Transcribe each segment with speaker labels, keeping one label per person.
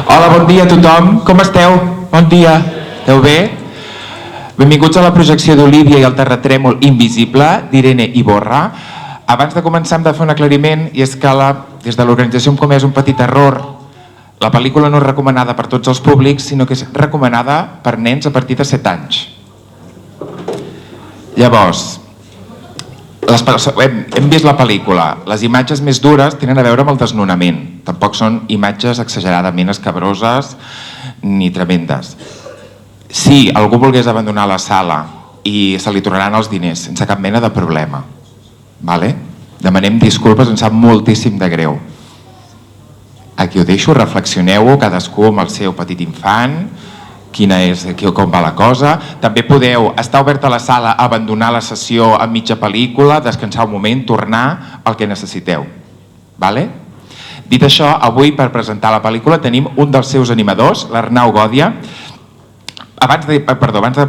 Speaker 1: Hola, bon dia a tothom. Com esteu? Bon dia. Esteu bé? Benvinguts a la projecció d'Olivia i el terratrèmol invisible d'Irene Iborra. Abans de començar hem de fer un aclariment, i és que des de l'organització hem comès un petit error. La pel·lícula no és recomanada per tots els públics, sinó que és recomanada per nens a partir de 7 anys. Llavors, hem vist la pel·lícula. Les imatges més dures tenen a veure amb el desnonament. Tampoc són imatges exageradament escabroses ni tremendes. Si algú volgués abandonar la sala i se li tornaran els diners sense cap mena de problema, demanem disculpes, ens sap moltíssim de greu. Aquí ho deixo, reflexioneu-ho, cadascú amb el seu petit infant, com va la cosa. També podeu estar oberta a la sala, abandonar la sessió a mitja pel·lícula, descansar un moment, tornar el que necessiteu. Dit això, avui per presentar la pel·lícula tenim un dels seus animadors, l'Arnau Gòdia. Abans de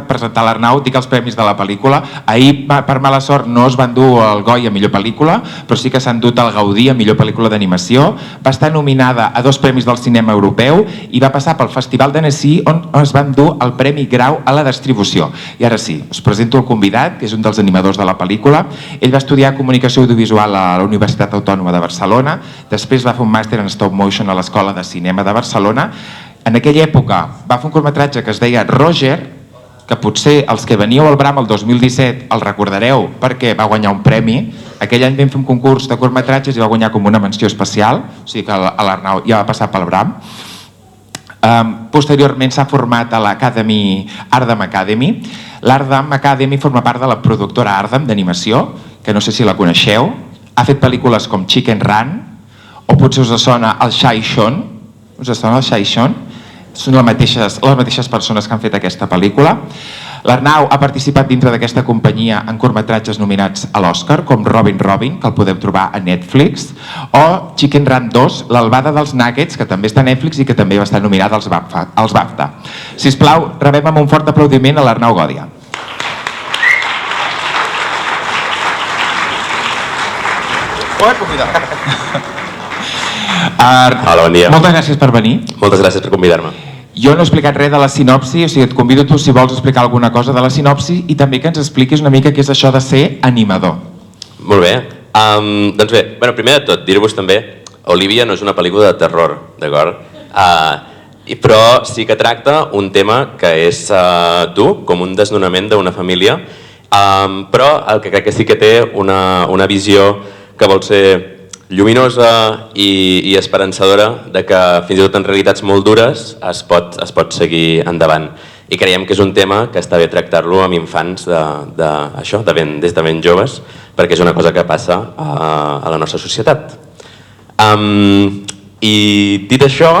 Speaker 1: presentar l'Arnau, dic els premis de la pel·lícula. Ahir, per mala sort, no es van dur el Goi a millor pel·lícula, però sí que s'han dut el Gaudí a millor pel·lícula d'animació. Va estar nominada a 2 premis del cinema europeu i va passar pel Festival d'Annecy, on es van dur el Premi Grau a la distribució. I ara sí, us presento el convidat, que és un dels animadors de la pel·lícula. Ell va estudiar comunicació audiovisual a la Universitat Autònoma de Barcelona, després va fer un màster en stop motion a l'Escola de Cinema de Barcelona. En aquella època va fer un curtmetratge que es deia Roger, que potser els que veníeu al Bram el 2017 el recordareu perquè va guanyar un premi. Aquell any vam fer un concurs de curtmetratges i va guanyar com una menció especial, o sigui que l'Arnau ja va passar pel Bram. Posteriorment s'ha format a l'Academy, Ardam Academy. L'Ardam Academy forma part de la productora Ardam d'animació, que no sé si la coneixeu. Ha fet pel·lícules com Chicken Run, o potser us sona el Shy Sean. Us sona el Shy Sean? Són les mateixes persones que han fet aquesta pel·lícula. L'Arnau ha participat dintre d'aquesta companyia en curtmetratges nominats a l'Oscar, com Robin Robin, que el podeu trobar a Netflix, o Chicken Run 2, l'albada dels Nuggets, que també està a Netflix i que també va estar nominada als BAFTA. Sisplau, rebem amb un fort aplaudiment a l'Arnau Gòdia.
Speaker 2: Hola, bon dia.
Speaker 1: Moltes gràcies per venir.
Speaker 2: Moltes gràcies per convidar-me.
Speaker 1: Jo no he explicat res de la sinopsi, o sigui, et convido tu si vols explicar alguna cosa de la sinopsi i també que ens expliquis una mica què és això de ser animador.
Speaker 2: Molt bé. Doncs bé, primer de tot, dir-vos també, Olivia no és una pel·lícula de terror, d'acord? Però sí que tracta un tema que és dur, com un desnonament d'una família, però el que crec que sí que té una visió que vol ser lluminosa i esperançadora de que fins i tot en realitats molt dures es pot seguir endavant. I creiem que és un tema que està bé tractar-lo amb infants des de ben joves, perquè és una cosa que passa a la nostra societat. I dit això,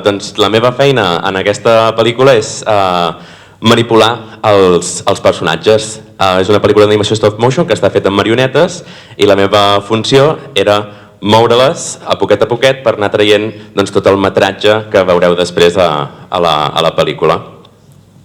Speaker 2: doncs la meva feina en aquesta pel·lícula és manipular els personatges. És una pel·lícula d'animació stop motion que està feta amb marionetes i la meva funció era moure-les a poquet per anar traient tot el metratge que veureu després a la pel·lícula.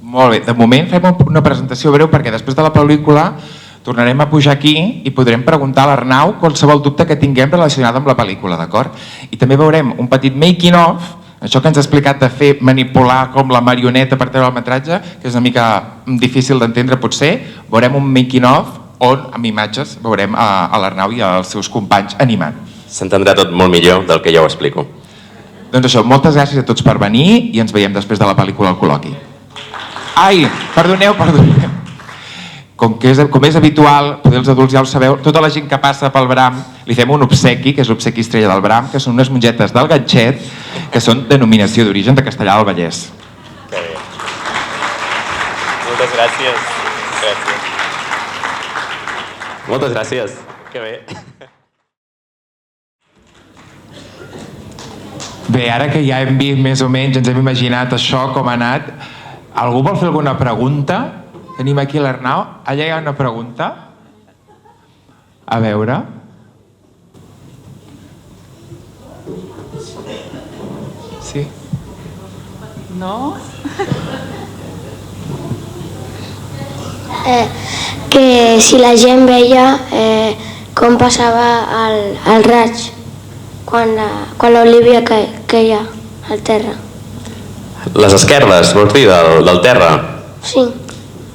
Speaker 1: Molt bé, de moment fem una presentació breu perquè després de la pel·lícula tornarem a pujar aquí i podrem preguntar a l'Arnau qualsevol dubte que tinguem relacionat amb la pel·lícula, d'acord? I també veurem un petit making of, això que ens ha explicat de fer manipular com la marioneta per treure el metratge, que és una mica difícil d'entendre potser. Veurem un making of on, amb imatges, veurem a l'Arnau i als seus companys animant.
Speaker 2: S'entendrà tot molt millor del que ja ho explico.
Speaker 1: Doncs això, moltes gràcies a tots per venir i ens veiem després de la pel·lícula al col·loqui. Ai, perdoneu. Com és habitual, potser els adults ja ho sabeu, tota la gent que passa pel Bram li fem un obsequi, que és l'obsequi estrella del Bram, que són unes mongetes del Ganxet, que són denominació d'origen de Castellar del Vallès.
Speaker 2: Que bé. Moltes gràcies. Moltes gràcies. Que bé.
Speaker 1: Bé, ara que ja hem vist més o menys, ens hem imaginat això, com ha anat, algú vol fer alguna pregunta? Tenim aquí l'Arnau. Allà hi ha una pregunta. A veure. Sí?
Speaker 3: No?
Speaker 4: Que si la gent veia com passava el raig quan l'Olivia queia. al terra.
Speaker 2: Les esquerdes, vols dir, del terra?
Speaker 4: Sí,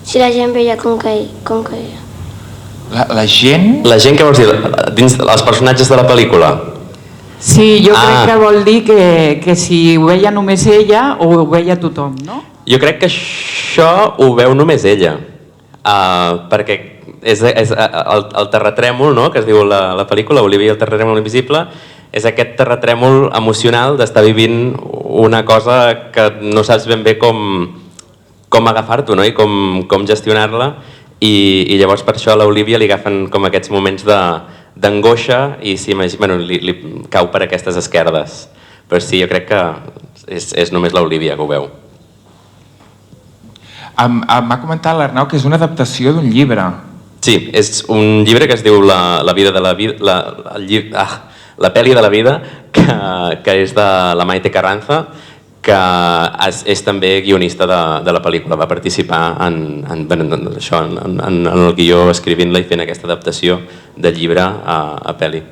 Speaker 4: si la gent veia com caia.
Speaker 1: La gent...
Speaker 2: La gent, què vols dir? Dins els personatges de la pel·lícula?
Speaker 3: Sí, jo crec que vol dir que si ho veia només ella o ho veia tothom, no?
Speaker 2: Jo crec que això ho veu només ella, perquè és el terratrèmol, no?, que es diu la pel·lícula, Olivia i el terratrèmol invisible, és aquest terratrèmol emocional d'estar vivint una cosa que no saps ben bé com agafar-t'ho, no?, i com gestionar-la, i llavors per això a l'Olivia li agafen com aquests moments d'angoixa i li cau per aquestes esquerdes. Però sí, jo crec que és només l'Olivia que ho veu.
Speaker 1: M'ha comentat l'Arnau que és una adaptació d'un llibre.
Speaker 2: Sí, és un llibre que es diu La vida de la vida... La pel·li de la vida, que és de la Maite Carranza, que és també guionista de la pel·lícula. Va participar en el guió, escrivint-la i fent aquesta adaptació del llibre a pel·li.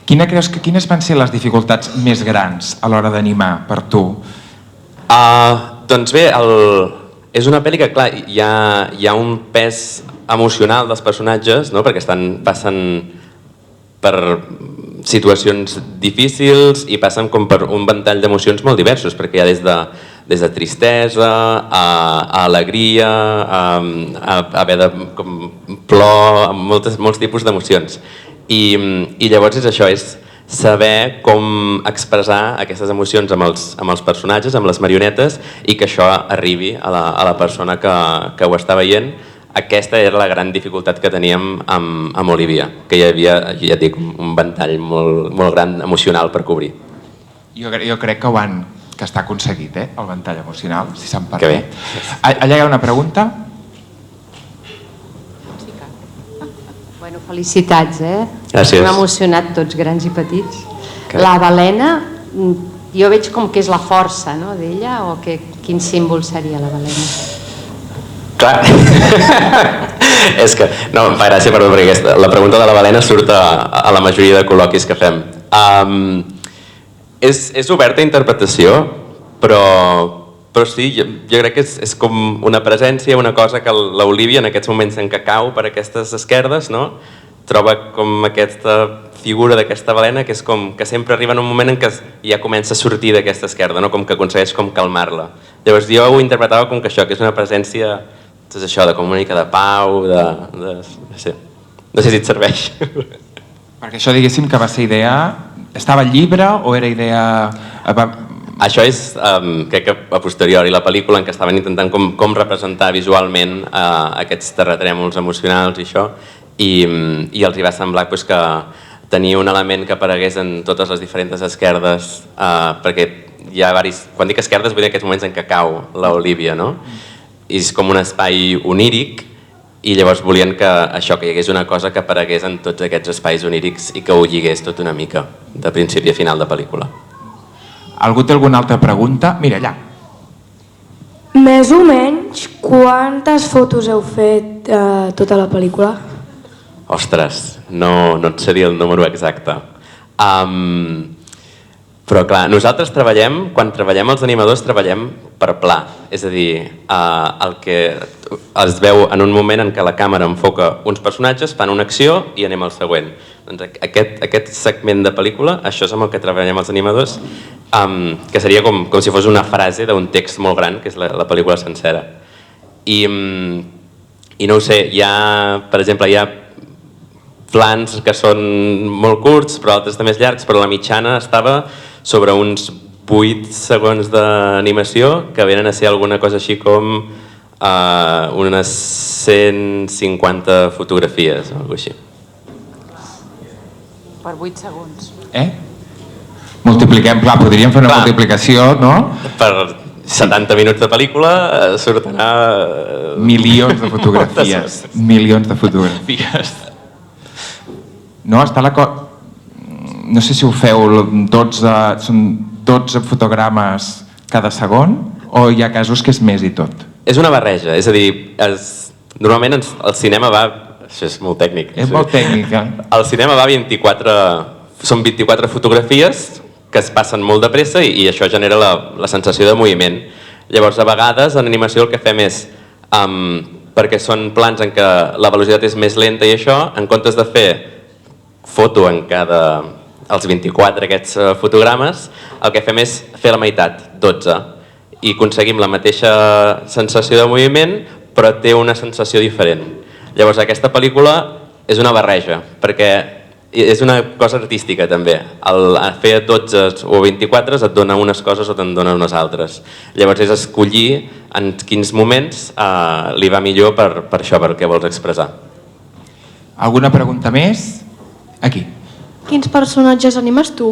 Speaker 1: Quines van ser les dificultats més grans a l'hora d'animar per tu?
Speaker 2: Doncs bé, és una pel·li que, clar, hi ha un pes emocional dels personatges, no?, perquè passen per situacions difícils i passen com per un ventall d'emocions molt diversos, perquè hi ha des de tristesa a alegria, a haver de plor, molts tipus d'emocions. I llavors és això, és saber com expressar aquestes emocions amb els personatges, amb les marionetes, i que això arribi a la persona que ho està veient. Aquesta era la gran dificultat que teníem amb Olivia, que hi havia, ja et dic, un ventall molt gran emocional per cobrir.
Speaker 1: Jo crec que està aconseguit, el ventall emocional, si se'm permet. Allà hi ha una pregunta?
Speaker 5: Bueno, felicitats,
Speaker 2: Gràcies.
Speaker 5: M'hem emocionat tots, grans i petits. La balena, jo veig com que és la força, no?, d'ella, o quin símbol seria la balena?
Speaker 2: Clar, és que, no, em fa gràcia, perdó, perquè la pregunta de la balena surt a la majoria de col·loquis que fem. És oberta a interpretació, però sí, jo crec que és com una presència, una cosa que l'Olivia en aquests moments en què cau per aquestes esquerdes, no?, troba com aquesta figura d'aquesta balena que és com que sempre arriba en un moment en què ja comença a sortir d'aquesta esquerda, no?, com que aconsegueix com calmar-la. Llavors jo ho interpretava com que això, que és una presència, és això, com una mica de pau, no sé si et serveix.
Speaker 1: Perquè això, diguéssim, que va ser idea... Estava al llibre o era idea...
Speaker 2: Això és, crec que a posteriori, la pel·lícula en què estaven intentant com representar visualment aquests terratrèmols emocionals i això, i els hi va semblar que tenia un element que aparegués en totes les diferents esquerdes, perquè hi ha varis... Quan dic esquerdes vull dir aquests moments en què cau l'Olivia, no? És com un espai oníric, i llavors volien que això, que hi hagués una cosa que aparegués en tots aquests espais onírics i que ho lligués tot una mica, de principi a final de pel·lícula.
Speaker 1: Algú té alguna altra pregunta? Mira, allà.
Speaker 6: Més o menys, quantes fotos heu fet tota la pel·lícula?
Speaker 2: Ostres, no et seria el número exacte. Però clar, nosaltres quan treballem els animadors, treballem per pla. És a dir, el que es veu en un moment en què la càmera enfoca uns personatges, fan una acció i anem al següent. Doncs aquest segment de pel·lícula, això és amb el que treballem els animadors, que seria com si fos una frase d'un text molt gran, que és la pel·lícula sencera. I no ho sé, per exemple, hi ha plans que són molt curts, però altres de més llargs, però la mitjana estava sobre uns 8 segons d'animació, que venen a ser alguna cosa així com unes 150 fotografies o alguna cosa així.
Speaker 3: Per 8 segons.
Speaker 1: Multipliquem, clar, podríem fer una multiplicació, no?
Speaker 2: Per 70 minuts de pel·lícula surten
Speaker 1: milions de fotografies. Milions de fotografies. No, està la cosa... No sé si ho feu 12, són 12 fotogrames cada segon o hi ha casos que és més i tot?
Speaker 2: És una barreja, és a dir, normalment el cinema va... Això és molt tècnic.
Speaker 1: És molt tècnic,
Speaker 2: El cinema va 24... Són 24 fotografies que es passen molt de pressa i això genera la sensació de moviment. Llavors, a vegades, en animació el que fem és, perquè són plans en què la velocitat és més lenta i això, en comptes de fer foto en els 24 aquests fotogrames, el que fem és fer la meitat, 12, i aconseguim la mateixa sensació de moviment, però té una sensació diferent. Llavors, aquesta pel·lícula és una barreja, perquè és una cosa artística també. El fer 12 o 24 et dona unes coses o te'n dona unes altres. Llavors és escollir en quins moments li va millor per això, per què vols expressar.
Speaker 1: Alguna pregunta més? Aquí.
Speaker 7: Quins personatges animes tu?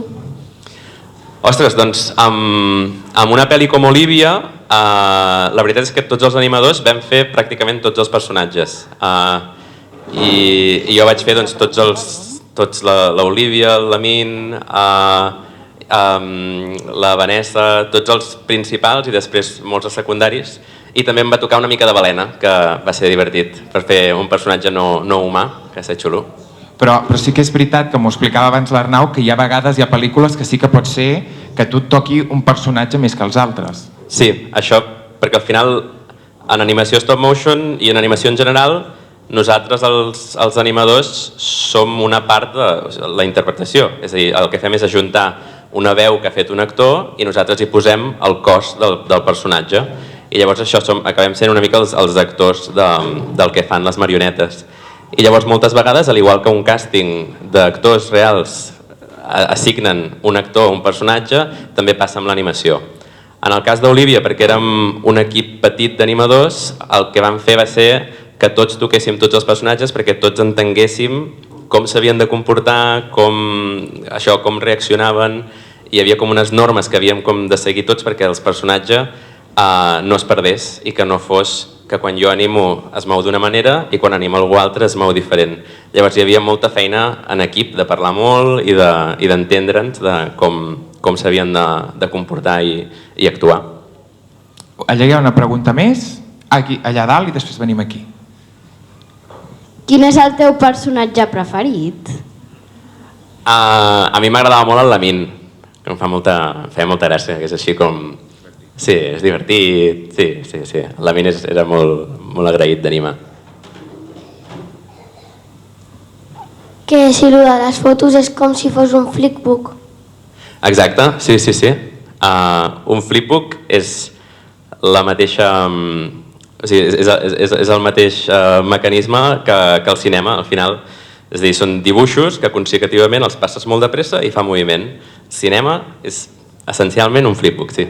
Speaker 2: Ostres, doncs amb una pel·li com Olivia, la veritat és que tots els animadors vam fer pràcticament tots els personatges. I jo vaig fer doncs, tots l'Olivia, l'Amin, la Vanessa, tots els principals i després molts de secundaris. I també em va tocar una mica de Balena, que va ser divertit, per fer un personatge no humà, que va ser xulo.
Speaker 1: Però sí que és veritat, que m'ho explicava abans l'Arnau, que hi ha vegades, hi ha pel·lícules que sí que pot ser que tu et toqui un personatge més que els altres.
Speaker 2: Sí, això, perquè al final en animació stop motion i en animació en general nosaltres els animadors som una part de la interpretació, és a dir, el que fem és ajuntar una veu que ha fet un actor i nosaltres hi posem el cos del personatge i llavors això acabem sent una mica els actors del que fan les marionetes. I llavors moltes vegades, al igual que un càsting d'actors reals assignen un actor o un personatge, també passa amb l'animació. En el cas d'Olivia, perquè érem un equip petit d'animadors, el que vam fer va ser que tots toquéssim tots els personatges perquè tots entenguéssim com s'havien de comportar, com reaccionaven. Hi havia com unes normes que havíem de seguir tots perquè el personatge no es perdés i que no fos que quan jo animo es mou d'una manera i quan animo algú altre es mou diferent. Llavors hi havia molta feina en equip de parlar molt i d'entendre'ns de com s'havien de comportar i actuar.
Speaker 1: Allà hi ha una pregunta més, allà dalt i després venim aquí.
Speaker 7: Quin és el teu personatge preferit?
Speaker 2: A mi m'agradava molt el Lamin, que em feia molta gràcia, que és així com... Sí, és divertit, sí. El Lamin era molt agraït d'animar.
Speaker 4: Que si el de les fotos és com si fos un flipbook.
Speaker 2: Exacte, sí. Un flipbook és la mateixa... O sigui, és el mateix mecanisme que el cinema, al final. És a dir, són dibuixos que consecutivament els passes molt de pressa i fa moviment. Cinema és essencialment un flipbook, sí.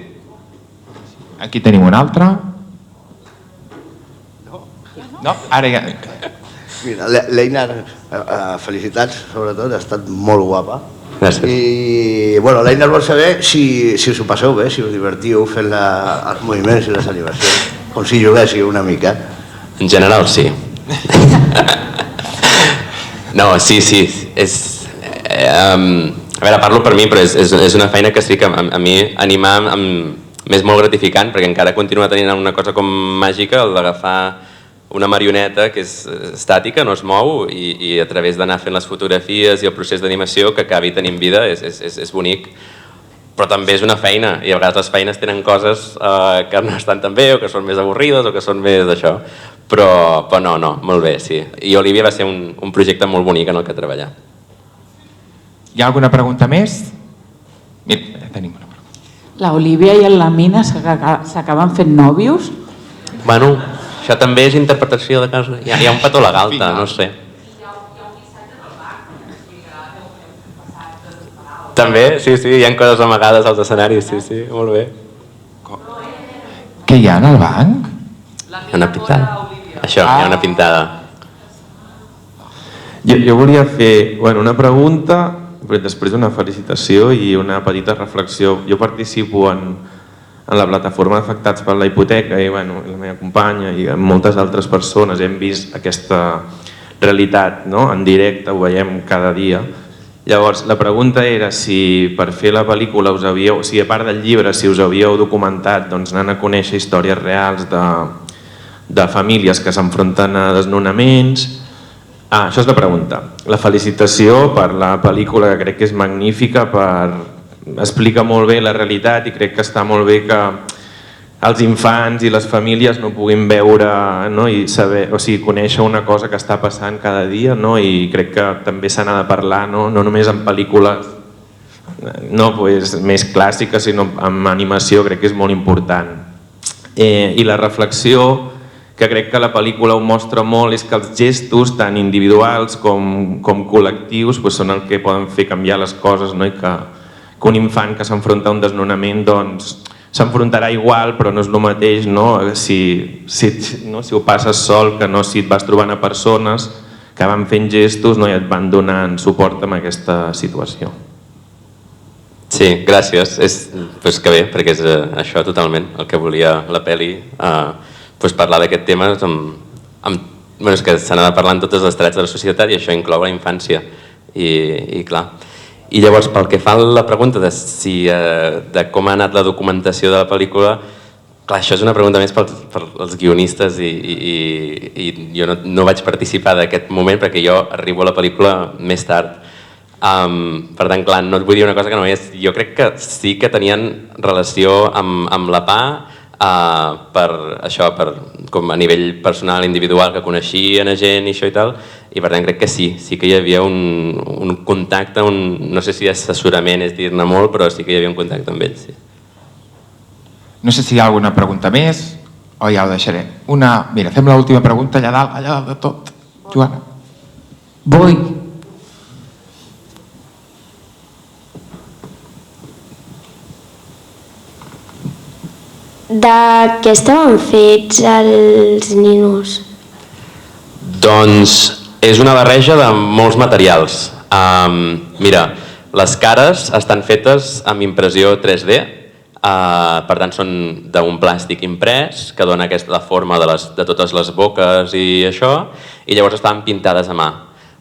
Speaker 1: Aquí tenim un altre. No? Ara ja...
Speaker 8: Mira, l'Einar, felicitats, sobretot, ha estat molt guapa.
Speaker 2: Gràcies.
Speaker 8: I bueno, l'Einar vol saber si us ho passeu bé, si us divertiu fent els moviments i les animacions, com si juguéssiu una mica.
Speaker 2: En general, sí. No, sí. A veure, parlo per mi, però és una feina que sí que a mi animar m'és molt gratificant, perquè encara continua tenint una cosa com màgica, el d'agafar una marioneta que és estàtica, no es mou, i a través d'anar fent les fotografies i el procés d'animació que acabi tenint vida és bonic. Però també és una feina, i a vegades les feines tenen coses que no estan tan bé, o que són més avorrides, o que són més d'això. Però no, molt bé, sí. I Olivia va ser un projecte molt bonic en el que treballar.
Speaker 1: Hi ha alguna pregunta més? Mira, tenim una pregunta.
Speaker 3: La Olivia i el Lamina s'acaben fent nòvios?
Speaker 2: Bueno, això també és interpretació de casa. Hi ha un petó legal, no sé. També, sí, hi ha coses amagades als escenaris, sí, molt bé.
Speaker 1: Què hi ha en el banc?
Speaker 2: Hi ha una pintada. Això, hi ha una pintada.
Speaker 9: Jo volia fer una pregunta, després una felicitació i una petita reflexió. Jo participo en la plataforma d'afectats per la hipoteca i la meva companya i moltes altres persones hem vist aquesta realitat en directe, ho veiem cada dia. Llavors, la pregunta era si per fer la pel·lícula us havíeu, a part del llibre, si us havíeu documentat anant a conèixer històries reals de famílies que s'enfronten a desnonaments. Això és la pregunta. La felicitació per la pel·lícula, que crec que és magnífica per explica molt bé la realitat i crec que està molt bé que els infants i les famílies no puguin veure, no? I saber, o sigui, conèixer una cosa que està passant cada dia, no? I crec que també se n'ha de parlar, no només en pel·lícules més clàssiques, sinó en animació, crec que és molt important. I la reflexió que crec que la pel·lícula ho mostra molt és que els gestos, tant individuals com col·lectius, són el que poden fer canviar les coses, no? I que un infant que s'enfronta a un desnonament s'enfrontarà igual, però no és el mateix, no? Si ho passes sol, que no si et vas trobant a persones que van fent gestos, no? I et van donant suport en aquesta situació.
Speaker 2: Sí, gràcies. És que bé, perquè és això totalment el que volia la pel·li, parlar d'aquest tema. És que se n'ha de parlar en totes les trets de la societat i això inclou la infància. I clar. I llavors, pel que fa a la pregunta de com ha anat la documentació de la pel·lícula, clar, això és una pregunta més pels guionistes i jo no vaig participar d'aquest moment perquè jo arribo a la pel·lícula més tard. Per tant, clar, no et vull dir una cosa que no és. Jo crec que sí que tenien relació amb la PA per això, com a nivell personal, individual, que coneixien a gent i això i tal, i per tant crec que sí que hi havia un contacte, no sé si assessorament és dir-ne molt, però sí que hi havia un contacte amb ells. Sí.
Speaker 1: No sé si hi ha alguna pregunta més o ja ho deixaré. Mira, fem l'última pregunta allà dalt de tot. Joana.
Speaker 3: Vull.
Speaker 4: De què estaven fets els ninos?
Speaker 2: Doncs és una barreja de molts materials. Mira, les cares estan fetes amb impressió 3D, per tant són d'un plàstic imprès que dona la forma de totes les boques i això, i llavors estaven pintades a mà.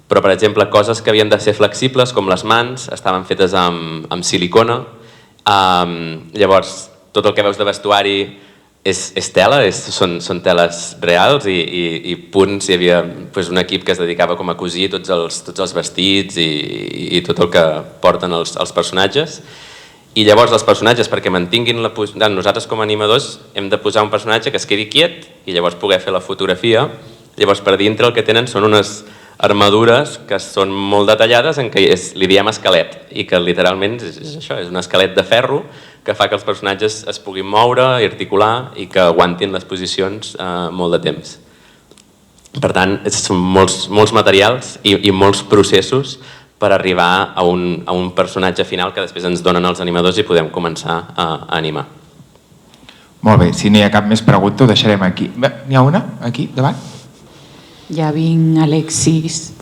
Speaker 2: Però, per exemple, coses que havien de ser flexibles, com les mans, estaven fetes amb silicona. Llavors, tot el que veus de vestuari és tela, són teles reals i punts. Hi havia un equip que es dedicava com a cosir tots els vestits i tot el que porten els personatges. I llavors els personatges, perquè mantinguin la posició, nosaltres com a animadors hem de posar un personatge que es quedi quiet i llavors poder fer la fotografia. Llavors per dintre el que tenen són unes armadures que són molt detallades en què li diem esquelet i que literalment és això, és un esquelet de ferro que fa que els personatges es puguin moure i articular i que aguantin les posicions molt de temps. Per tant, són molts materials i molts processos per arribar a un personatge final que després ens donen els animadors i podem començar a animar.
Speaker 1: Molt bé, si no hi ha cap més pregunta ho deixarem aquí. N'hi ha una? Aquí, davant?
Speaker 3: Ja vinc, Alexis.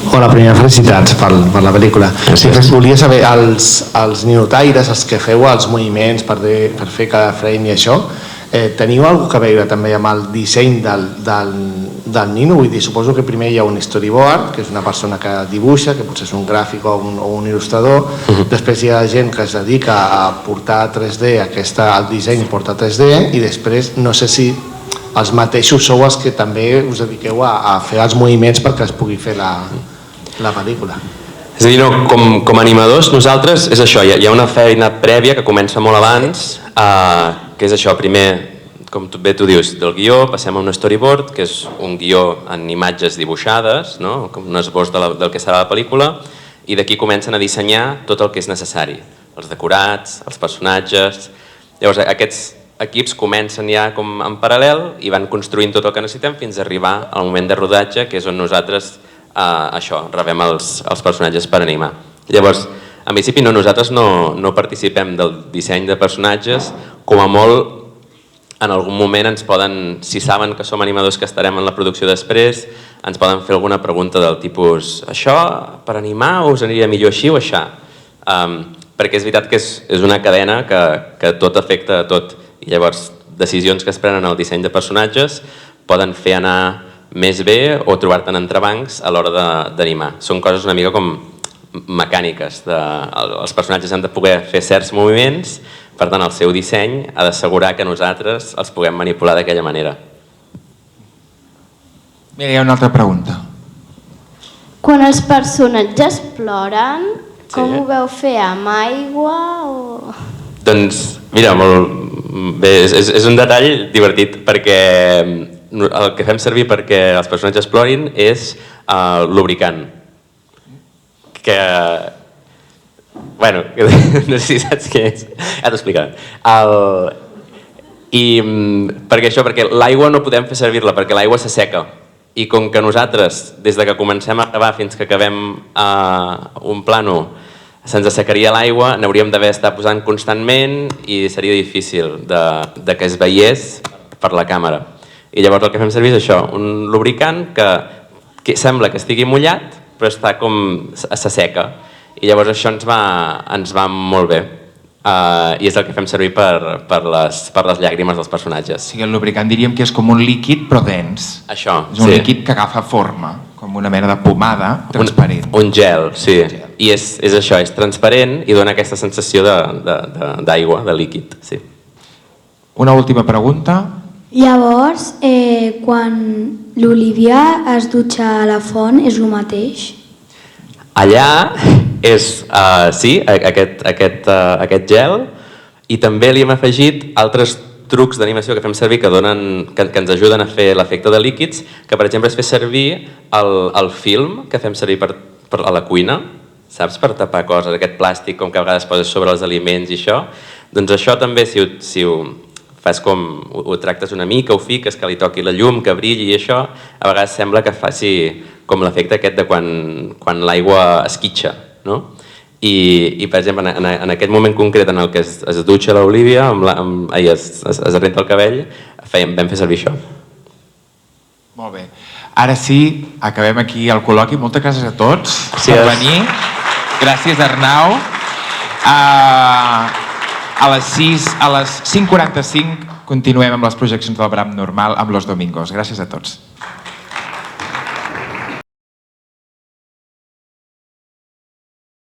Speaker 8: Hola, primer, felicitats per la pel·lícula. Volia saber, els ninotaires, els que feu els moviments per fer cada frame i això, teniu alguna cosa a veure també amb el disseny del nino? Vull dir, suposo que primer hi ha un storyboard, que és una persona que dibuixa, que potser és un gràfic o un il·lustrador, després hi ha gent que es dedica a portar a 3D, el disseny porta a 3D, i després no sé si els mateixos sou els que també us dediqueu a fer els moviments perquè es pugui fer la pel·lícula.
Speaker 2: És a dir, com a animadors nosaltres és això, hi ha una feina prèvia que comença molt abans, que és això, primer, com bé tu dius, del guió passem a un storyboard, que és un guió en imatges dibuixades, com un esbós del que serà la pel·lícula, i d'aquí comencen a dissenyar tot el que és necessari, els decorats, els personatges. Llavors aquests equips comencen ja com en paral·lel i van construint tot el que necessitem fins a arribar al moment de rodatge, que és on nosaltres rebem els personatges per animar. Llavors, en principi nosaltres no participem del disseny de personatges, com a molt en algun moment ens poden, si saben que som animadors que estarem en la producció després, ens poden fer alguna pregunta del tipus això per animar o us aniria millor així o això? Perquè és veritat que és una cadena que tot afecta a tot i llavors decisions que es prenen al disseny de personatges poden fer anar més bé o trobar-te en entrebancs a l'hora d'animar. Són coses una mica com mecàniques. Els personatges han de poder fer certs moviments, Per tant, el seu disseny ha d'assegurar que nosaltres els puguem manipular d'aquella manera.
Speaker 1: Mira, hi ha una altra pregunta.
Speaker 4: Quan els personatges ploren, com
Speaker 2: Sí.
Speaker 4: ho veu fer, amb aigua o...?
Speaker 2: Doncs, mira, bé, és un detall divertit perquè el que fem servir perquè els personatges plorin és lubricant. Que... Bueno, no sé si saps què és. Ja t'ho explicaré. Perquè l'aigua no podem fer servir-la perquè l'aigua s'asseca. I com que nosaltres, des de que comencem a gravar fins que acabem un plano, se'ns assecaria l'aigua, n'hauríem d'haver estat posant constantment i seria difícil de que es veiés per la càmera. I llavors el que fem servir és això, un lubricant que sembla que estigui mullat, però està com s'asseca. I llavors això ens va molt bé. I és el que fem servir per les llàgrimes dels personatges.
Speaker 1: O sigui, el lubricant diríem que és com un líquid però dens.
Speaker 2: Això,
Speaker 1: és un líquid que agafa forma, com una mena de pomada transparent.
Speaker 2: Un gel, sí. I és això, és transparent i dona aquesta sensació d'aigua, de líquid. Sí.
Speaker 1: Una última pregunta.
Speaker 6: Llavors, quan l'Olivia es dutxa a la font, és el mateix?
Speaker 2: Allà és, sí, aquest gel, i també li hem afegit altres trucs d'animació que fem servir que ens ajuden a fer l'efecte de líquids, que per exemple és fer servir el film que fem servir a la cuina, saps, per tapar coses, aquest plàstic com que a vegades poses sobre els aliments i això, doncs això també si ho fas com, ho tractes una mica, ho fiques, que li toqui la llum, que brilli i això, a vegades sembla que faci com l'efecte aquest de quan l'aigua esquitxa, no? I per exemple, en aquest moment concret en el que es dutxa l'Olivia, es renta el cabell, vam fer servir això.
Speaker 1: Molt bé. Ara sí, acabem aquí el col·loqui. Moltes gràcies a tots per venir. Gràcies, Arnau. A les 5:45 continuem amb les projeccions del Bram Normal amb Los Domingos. Gràcies a tots.